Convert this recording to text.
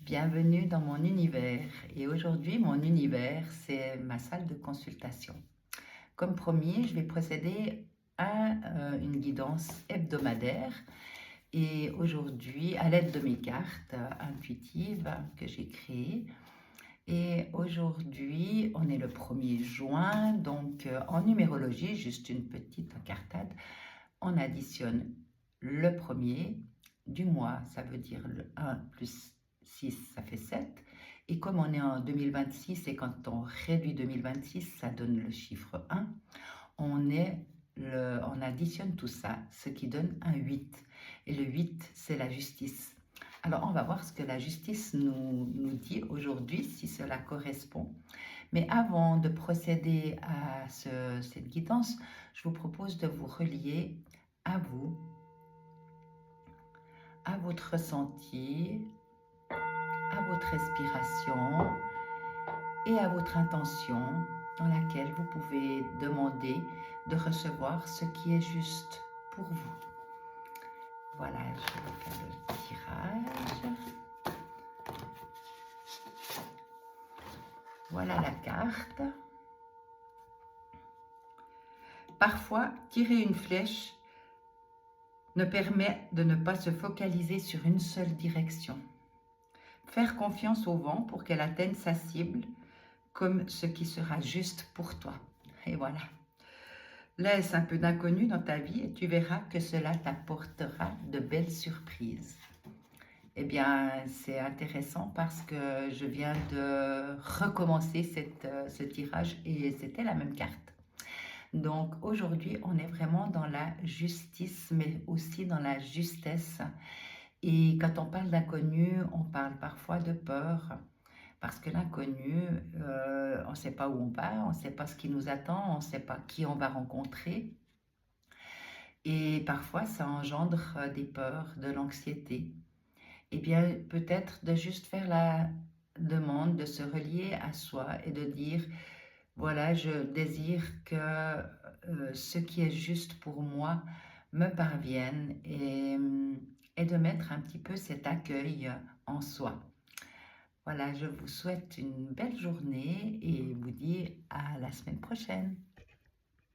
Bienvenue dans mon univers. Et aujourd'hui, mon univers, c'est ma salle de consultation. Comme promis, je vais procéder à une guidance hebdomadaire. Et aujourd'hui, à l'aide de mes cartes intuitives que j'ai créées. Et aujourd'hui, on est le 1er juin, donc en numérologie, juste une petite incartade, on additionne le premier du mois, ça veut dire le 1 plus 6, ça fait 7. Et comme on est en 2026 et quand on réduit 2026, ça donne le chiffre 1, on additionne tout ça, ce qui donne un 8. Et le 8, c'est la justice. Alors, on va voir ce que la justice nous dit aujourd'hui, si cela correspond. Mais avant de procéder à cette guidance, je vous propose de vous relier à vous, à votre ressenti, à votre respiration et à votre intention dans laquelle vous pouvez demander de recevoir ce qui est juste pour vous. Voilà, je vais faire le tirage. Voilà la carte. Parfois, tirer une flèche ne permet de ne pas se focaliser sur une seule direction. Faire confiance au vent pour qu'elle atteigne sa cible comme ce qui sera juste pour toi. Et voilà. Laisse un peu d'inconnu dans ta vie et tu verras que cela t'apportera de belles surprises. Eh bien, c'est intéressant parce que je viens de recommencer ce tirage et c'était la même carte. Donc aujourd'hui, on est vraiment dans la justice, mais aussi dans la justesse. Et quand on parle d'inconnu, on parle parfois de peur. Parce que l'inconnu, on ne sait pas où on va, on ne sait pas ce qui nous attend, on ne sait pas qui on va rencontrer. Et parfois, ça engendre des peurs, de l'anxiété. Eh bien, peut-être de juste faire la demande, de se relier à soi et de dire, voilà, je désire que ce qui est juste pour moi me parvienne et de mettre un petit peu cet accueil en soi. Voilà, je vous souhaite une belle journée et vous dis à la semaine prochaine.